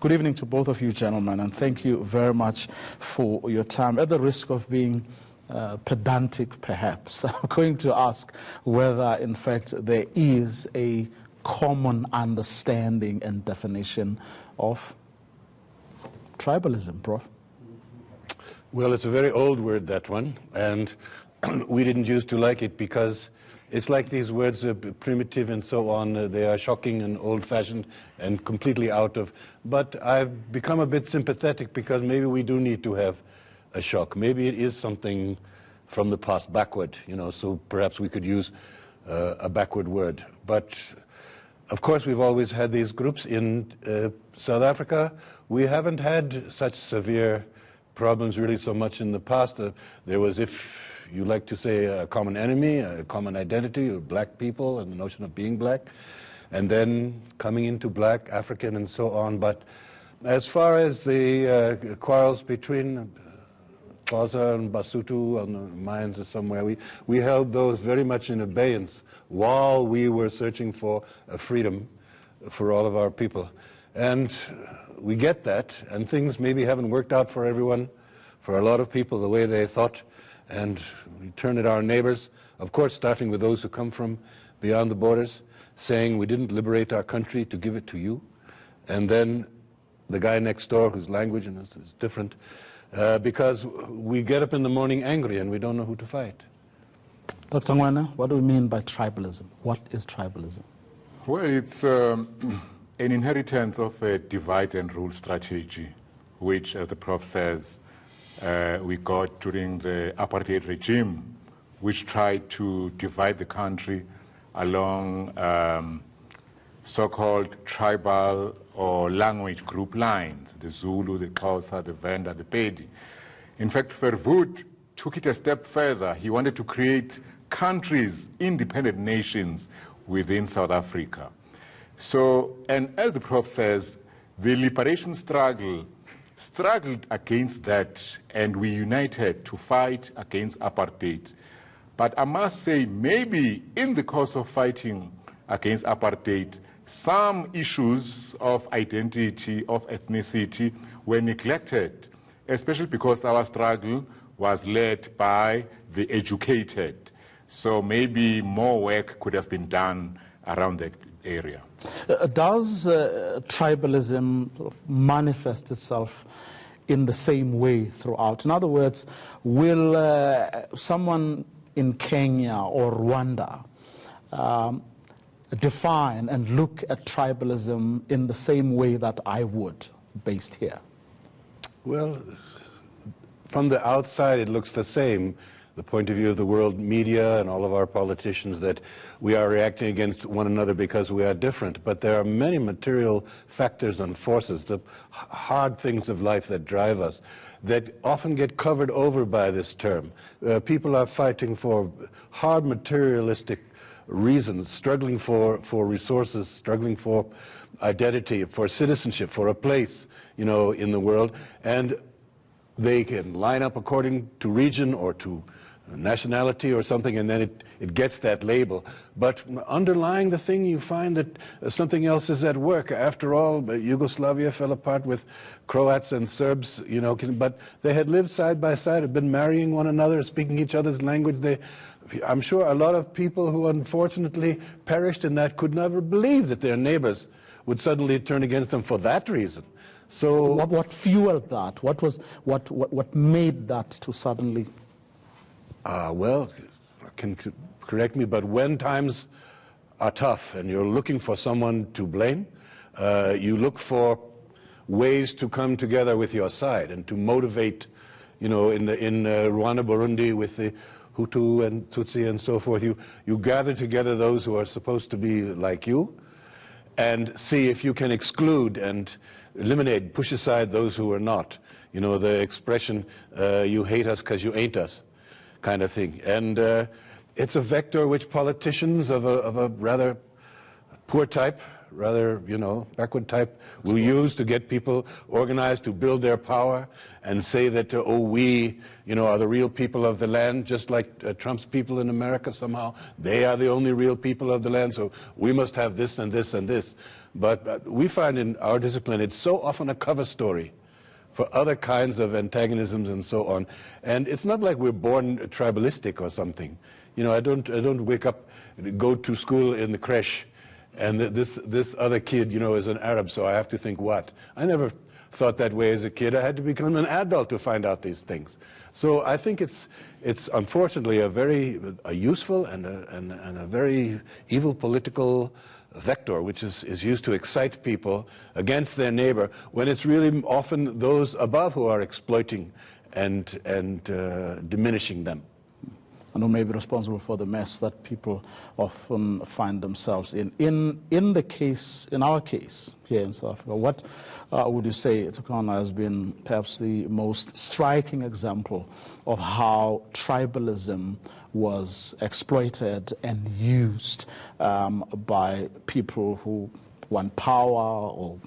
Good evening to both of you, gentlemen, and thank you very much for your time. At the risk of being pedantic, perhaps, I'm going to ask whether, in fact, there is a common understanding and definition of tribalism, Prof. Well, it's a very old word, that one, and we didn't used to like it because it's like these words are primitive and so on. They are shocking and old-fashioned and completely out of. But I've become a bit sympathetic because maybe we do need to have a shock. Maybe it is something from the past, backward, so perhaps we could use a backward word. But, of course, we've always had these groups. In South Africa, we haven't had such severe problems really so much in the past. There was, if you like to say, a common enemy, a common identity of black people and the notion of being black, and then coming into black, African, and so on. But as far as the quarrels between Xhosa and Basotho on the mines or somewhere, we held those very much in abeyance while we were searching for a freedom for all of our people. And we get that, and things maybe haven't worked out for everyone, for a lot of people, the way they thought. And we turn at our neighbors, of course, starting with those who come from beyond the borders, saying we didn't liberate our country to give it to you. And then the guy next door whose language is different, because we get up in the morning angry and we don't know who to fight. Dr. Ngwana, what do we mean by tribalism? What is tribalism? Well, it's an inheritance of a divide and rule strategy, which, as the Prof says, we got during the apartheid regime, which tried to divide the country along so-called tribal or language group lines, the Zulu, the Xhosa, the Venda, the Pedi. In fact, Verwoerd took it a step further. He wanted to create countries, independent nations within South Africa. So, and as the Prof says, the liberation struggled against that, and we united to fight against apartheid. But I must say, maybe in the course of fighting against apartheid, some issues of identity, of ethnicity were neglected, especially because our struggle was led by the educated. So maybe more work could have been done around that area. Does tribalism manifest itself in the same way throughout? In other words, will someone in Kenya or Rwanda define and look at tribalism in the same way that I would, based here? Well, from the outside it looks the same. The point of view of the world media and all of our politicians, that we are reacting against one another because we are different. But there are many material factors and forces, the hard things of life that drive us, that often get covered over by this term. People are fighting for hard materialistic reasons, struggling for resources, struggling for identity, for citizenship, for a place, in the world. And they can line up according to region or to nationality or something, and then it gets that label. But underlying the thing, you find that something else is at work. After all, Yugoslavia fell apart with Croats and Serbs, but they had lived side by side, had been marrying one another, speaking each other's language. I'm sure a lot of people who unfortunately perished in that could never believe that their neighbors would suddenly turn against them for that reason. So what fueled that? What made that to suddenly? Well, can correct me, but when times are tough and you're looking for someone to blame, you look for ways to come together with your side and to motivate, in Rwanda, Burundi, with the Hutu and Tutsi and so forth. You gather together those who are supposed to be like you and see if you can exclude and eliminate, push aside those who are not. The expression, you hate us because you ain't us, kind of thing. And it's a vector which politicians of a rather poor type, rather, backward type, will use to get people organized, to build their power, and say that, we, are the real people of the land, just like Trump's people in America somehow. They are the only real people of the land, so we must have this and this and this. But we find in our discipline it's so often a cover story for other kinds of antagonisms and so on. And it's not like we're born tribalistic or something. You know, I don't wake up, go to school in the creche, and this other kid, you know, is an Arab, so I have to think what? I never thought that way as a kid. I had to become an adult to find out these things. So I think it's unfortunately a useful and a very evil political vector, which is used to excite people against their neighbor, when it's really often those above who are exploiting and diminishing them. And who may be responsible for the mess that people often find themselves in. In our case here in South Africa, what would you say, Tsakana, has been perhaps the most striking example of how tribalism was exploited and used by people who want power or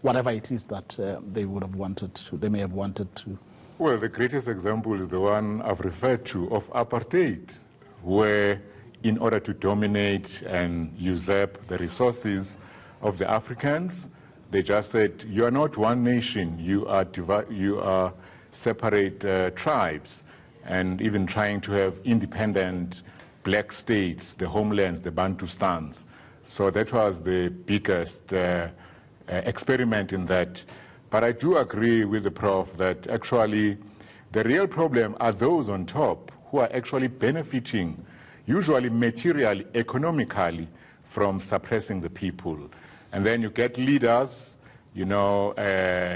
whatever it is that they may have wanted to? Well, the greatest example is the one I've referred to of apartheid, where in order to dominate and usurp the resources of the Africans, they just said, you are not one nation, you are separate tribes, and even trying to have independent black states, the homelands, the Bantustans. So that was the biggest experiment in that. But I do agree with the Prof that actually the real problem are those on top who are actually benefiting, usually materially, economically, from suppressing the people. And then you get leaders, you know,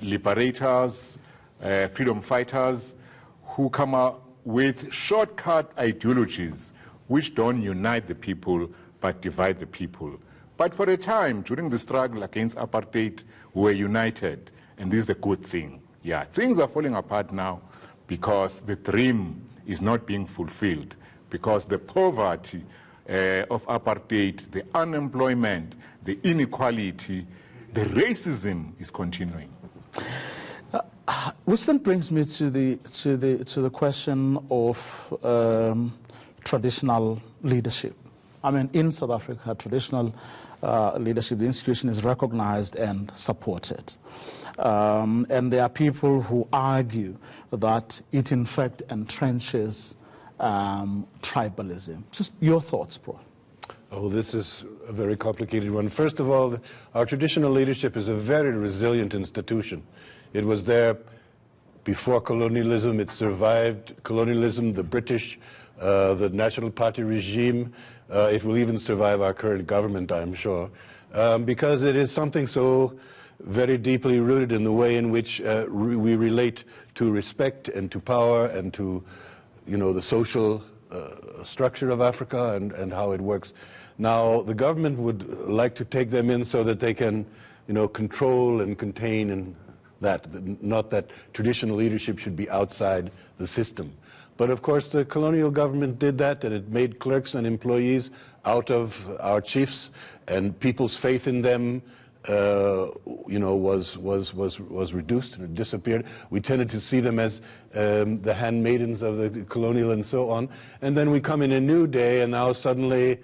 liberators, freedom fighters, who come up with shortcut ideologies which don't unite the people but divide the people. But for a time, during the struggle against apartheid, we were united. And this is a good thing. Yeah, things are falling apart now because the dream is not being fulfilled, because the poverty of apartheid, the unemployment, the inequality, the racism is continuing. Which then brings me to the question of traditional leadership. I mean, in South Africa, traditional leadership, the institution is recognized and supported. And there are people who argue that it in fact entrenches tribalism. Just your thoughts, Prof. Oh, this is a very complicated one. First of all, our traditional leadership is a very resilient institution. It was there before colonialism. It survived colonialism, the British, the National Party regime. It will even survive our current government, I'm sure, because it is something so very deeply rooted in the way in which we relate to respect and to power and to, you know, the social structure of Africa and how it works. Now, the government would like to take them in so that they can, you know, control and contain and that, not that traditional leadership should be outside the system. But of course, the colonial government did that, and it made clerks and employees out of our chiefs, and people's faith in them you know, was reduced and it disappeared. We tended to see them as the handmaidens of the colonial and so on. And then we come in a new day, and now suddenly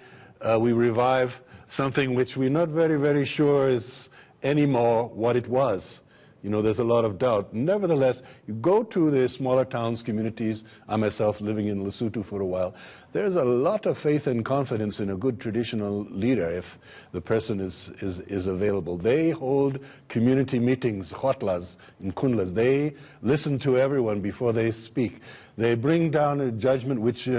we revive something which we're not very, very sure is anymore what it was. You know, there's a lot of doubt. Nevertheless, you go to the smaller towns, communities, I myself living in Lesotho for a while, there's a lot of faith and confidence in a good traditional leader if the person is available. They hold community meetings, khotlas, in kunlas. They listen to everyone before they speak. They bring down a judgment which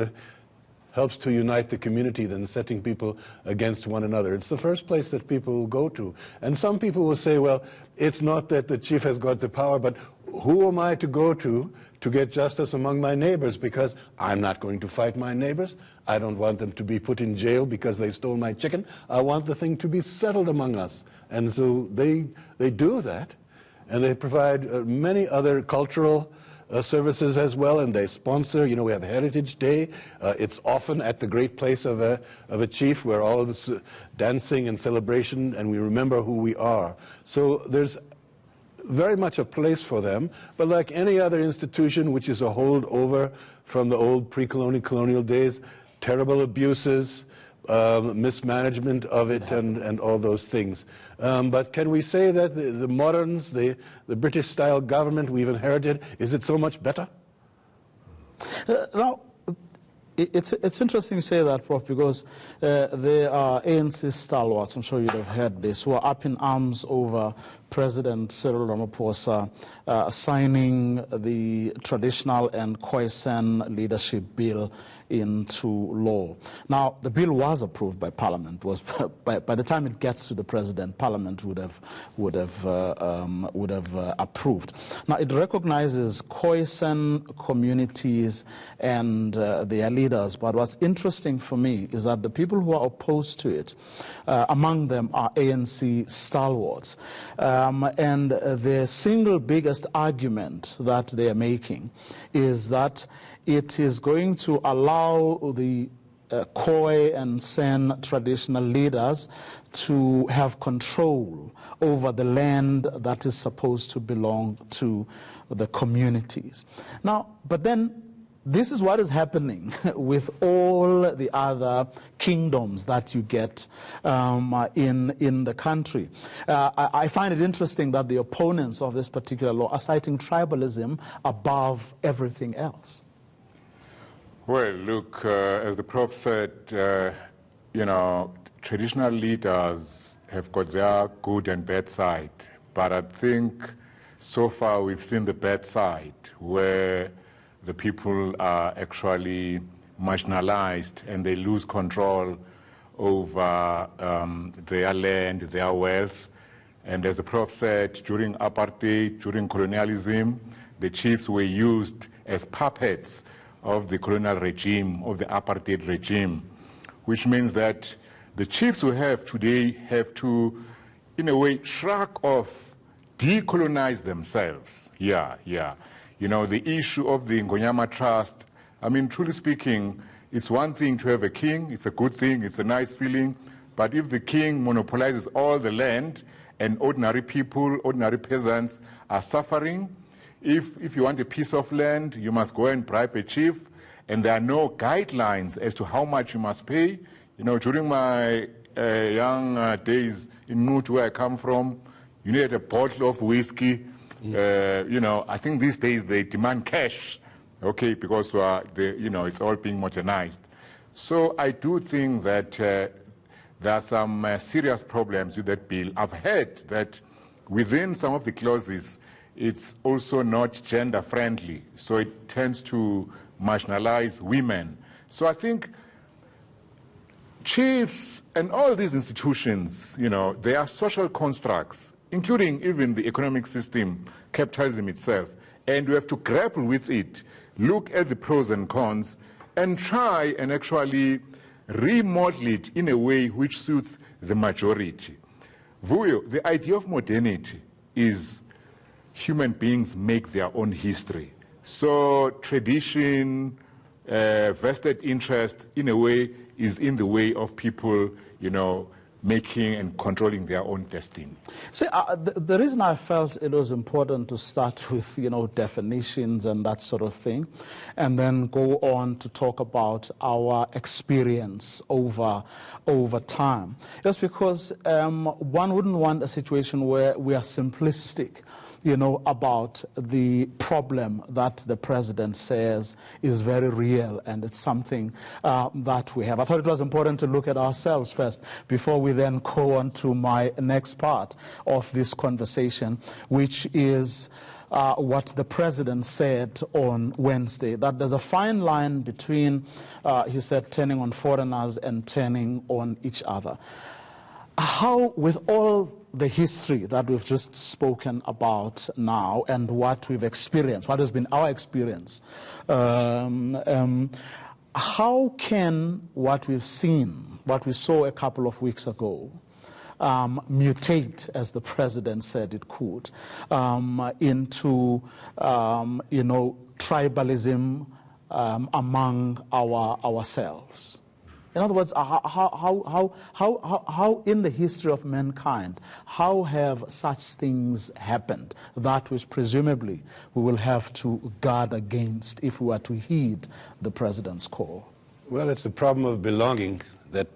helps to unite the community than setting people against one another. It's the first place that people go to. And some people will say, well, it's not that the chief has got the power, but who am I to go to get justice among my neighbors? Because I'm not going to fight my neighbors. I don't want them to be put in jail because they stole my chicken. I want the thing to be settled among us. And so they do that. And they provide many other cultural services as well, and they sponsor, you know, we have Heritage Day. It's often at the great place of a chief where all of this dancing and celebration, and we remember who we are. So there's very much a place for them, but like any other institution which is a holdover from the old pre-colonial, colonial days, terrible abuses, mismanagement of it, and all those things. But can we say that the moderns, the British-style government we've inherited, is it so much better? Now, it's interesting you say that, Prof, because there are ANC stalwarts, I'm sure you'd have heard this, who are up in arms over President Cyril Ramaphosa signing the traditional and Khoisan leadership bill into law. Now, the bill was approved by Parliament. By the time it gets to the President, Parliament would have approved. Now, it recognizes Khoisan communities and their leaders. But what's interesting for me is that the people who are opposed to it, among them are ANC stalwarts. And the single biggest argument that they are making is that it is going to allow the Khoi and San traditional leaders to have control over the land that is supposed to belong to the communities. Now, but then this is what is happening with all the other kingdoms that you get in the country. I find it interesting that the opponents of this particular law are citing tribalism above everything else. Well, look, as the Prof said, traditional leaders have got their good and bad side. But I think so far we've seen the bad side, where the people are actually marginalized and they lose control over their land, their wealth. And as the Prof said, during apartheid, during colonialism, the chiefs were used as puppets of the colonial regime, of the apartheid regime, which means that the chiefs we have today have to, in a way, shrug off, decolonize themselves. Yeah. The issue of the Ngonyama Trust, I mean, truly speaking, it's one thing to have a king, it's a good thing, it's a nice feeling, but if the king monopolizes all the land and ordinary people, ordinary peasants are suffering, if you want a piece of land, you must go and bribe a chief, and there are no guidelines as to how much you must pay. During my young days in Nutu, where I come from, you needed a bottle of whiskey. I think these days they demand cash, okay, because it's all being modernized. So I do think that there are some serious problems with that bill. I've heard that within some of the clauses, it's also not gender-friendly, so it tends to marginalize women. So I think chiefs and all these institutions, they are social constructs, including even the economic system, capitalism itself, and we have to grapple with it, look at the pros and cons, and try and actually remodel it in a way which suits the majority. Vuyo, the idea of modernity is human beings make their own history. So tradition, vested interest, in a way, is in the way of people, making and controlling their own destiny. See, the reason I felt it was important to start with, definitions and that sort of thing, and then go on to talk about our experience over time, is because one wouldn't want a situation where we are simplistic, about the problem that the president says is very real, and it's something that we have. I thought it was important to look at ourselves first before we then go on to my next part of this conversation, which is what the president said on Wednesday, that there's a fine line between, he said, turning on foreigners and turning on each other. How, with all the history that we've just spoken about now and what we've experienced, what has been our experience, how can what we've seen, what we saw a couple of weeks ago, mutate, as the president said it could, into, tribalism among ourselves? In other words, how in the history of mankind, how have such things happened, that which presumably we will have to guard against if we were to heed the president's call? Well, it's the problem of belonging, that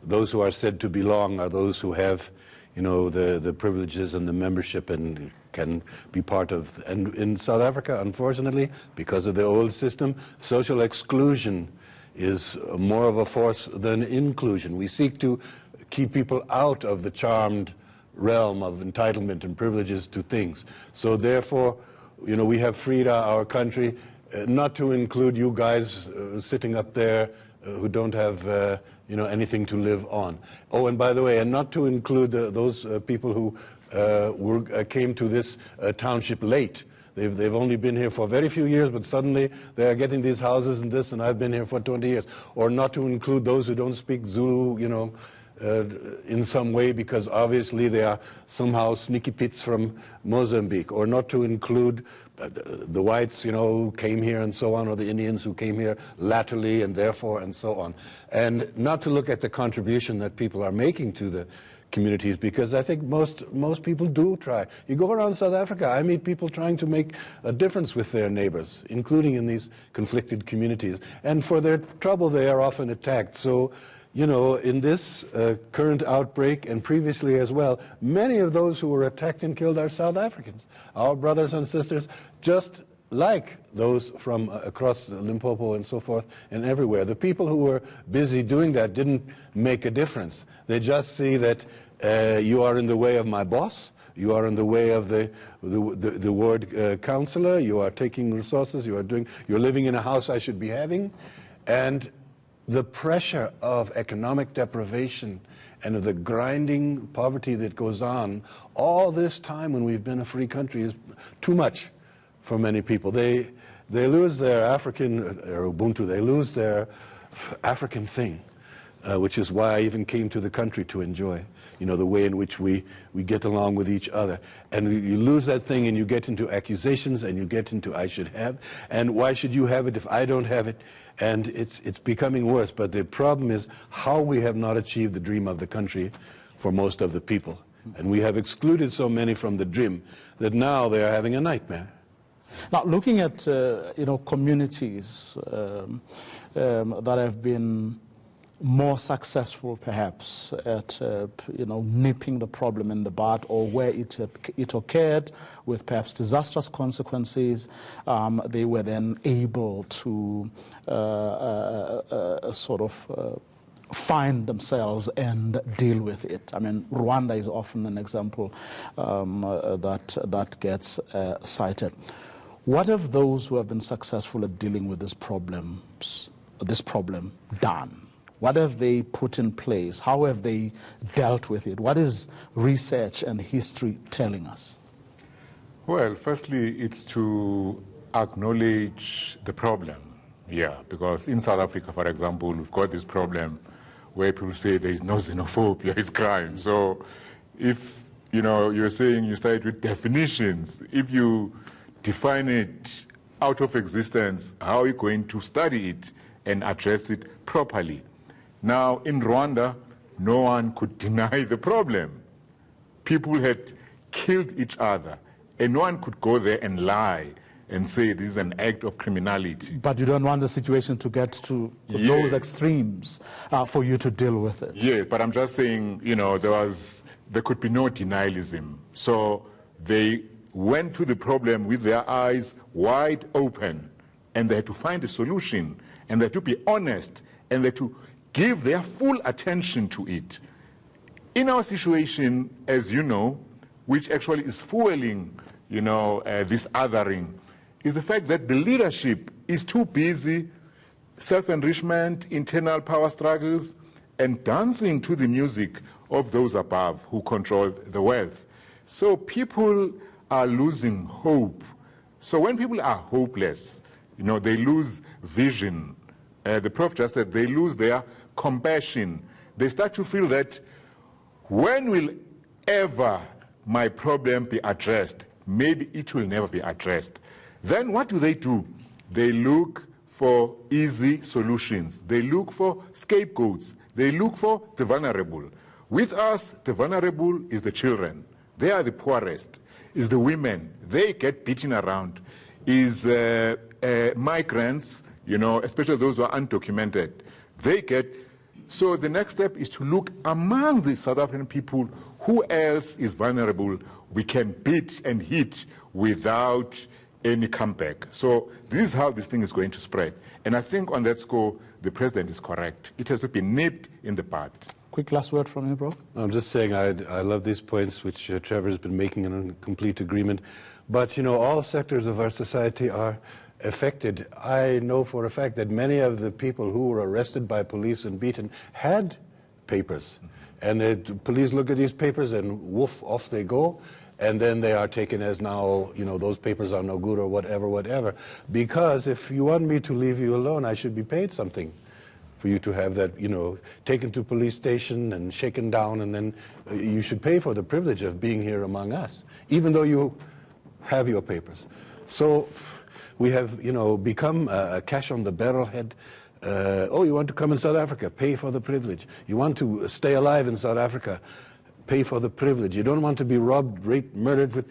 those who are said to belong are those who have, you know, the privileges and the membership and can be part of. And in South Africa, unfortunately, because of the old system, social exclusion is more of a force than inclusion. We seek to keep people out of the charmed realm of entitlement and privileges to things. So therefore, you know, we have freed our country not to include you guys sitting up there who don't have you know, anything to live on. Oh, and by the way, and not to include those people who came to this township late. They've only been here for very few years, but suddenly they are getting these houses and this, and I've been here for 20 years. Or not to include those who don't speak Zulu, you know, in some way, because obviously they are somehow sneaky pits from Mozambique. Or not to include the whites, you know, who came here and so on, or the Indians who came here latterly and therefore and so on. And not to look at the contribution that people are making to the communities, because I think most people do try. You go around South Africa, I meet people trying to make a difference with their neighbors, including in these conflicted communities. And for their trouble, they are often attacked. So, you know, in this current outbreak and previously as well, many of those who were attacked and killed are South Africans, our brothers and sisters, just like those from across Limpopo and so forth and everywhere. The people who were busy doing that didn't make a difference. They just see that you are in the way of my boss, you are in the way of the ward councillor, you are taking resources, you're living in a house I should be having, and the pressure of economic deprivation and of the grinding poverty that goes on all this time when we've been a free country is too much for many people. They lose their African, or Ubuntu, they lose their African thing, which is why I even came to the country to enjoy, you know, the way in which we get along with each other. And you lose that thing and you get into accusations and you get into I should have, and why should you have it if I don't have it? And it's becoming worse. But the problem is how we have not achieved the dream of the country for most of the people. And we have excluded so many from the dream that now they are having a nightmare. Now, looking at you know, communities that have been more successful, perhaps, at you know, nipping the problem in the bud, or where it occurred with perhaps disastrous consequences, they were then able to sort of find themselves and deal with it. I mean, Rwanda is often an example that gets cited. What have those who have been successful at dealing with this problem done? What have they put in place? How have they dealt with it? What is research and history telling us? Well, firstly, it's to acknowledge the problem, yeah, because in South Africa, for example, we've got this problem where people say there is no xenophobia, it's crime. So if, you know, you're saying you start with definitions, if you define it out of existence, how are you going to study it and address it properly? Now, in Rwanda, no one could deny the problem. People had killed each other, and no one could go there and lie and say this is an act of criminality. But you don't want the situation to get to those extremes for you to deal with it. Yeah, but I'm just saying, you know, there could be no denialism. So they went to the problem with their eyes wide open, and they had to find a solution, and they had to be honest, and they had to give their full attention to it. In our situation, as you know, which actually is fueling, you know, this othering, is the fact that the leadership is too busy self-enrichment, internal power struggles, and dancing to the music of those above who control the wealth. So people are losing hope. So when people are hopeless, you know, they lose vision. The Prof just said they lose their compassion. They start to feel that when will ever my problem be addressed? Maybe it will never be addressed. Then what do? They look for easy solutions. They look for scapegoats. They look for the vulnerable. With us, the vulnerable is the children. They are the poorest. Is the women. They get beaten around. Is migrants, you know, especially those who are undocumented. they get. So the next step is to look among the South African people, who else is vulnerable we can beat and hit without any comeback. So this is how this thing is going to spread. And I think on that score, the president is correct. It has to be nipped in the bud. Quick last word from you, bro. I'm just saying I love these points which Trevor has been making in complete agreement. But, you know, all sectors of our society are affected. I know for a fact that many of the people who were arrested by police and beaten had papers. And the police look at these papers and woof, off they go. And then they are taken as now, you know, those papers are no good or whatever, whatever. Because if you want me to leave you alone, I should be paid something for you to have that, you know, taken to police station and shaken down, and then you should pay for the privilege of being here among us, even though you have your papers. So we have, you know, become a cash on the barrel head. Oh, you want to come in South Africa? Pay for the privilege. You want to stay alive in South Africa? Pay for the privilege. You don't want to be robbed, raped, murdered.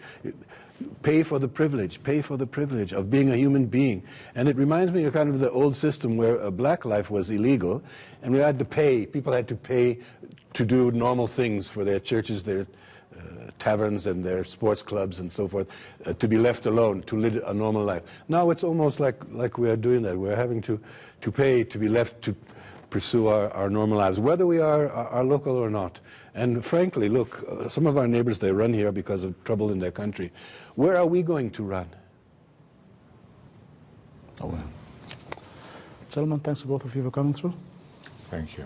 Pay for the privilege of being a human being. And it reminds me of kind of the old system where black life was illegal, and we had to pay. People had to pay to do normal things for their churches, their taverns and their sports clubs and so forth, to be left alone, to live a normal life. Now it's almost like we are doing that. We're having to pay to be left to pursue our normal lives, whether we are local or not. And frankly, look, some of our neighbors, they run here because of trouble in their country. Where are we going to run? Oh, well. Gentlemen, thanks to both of you for coming through. Thank you.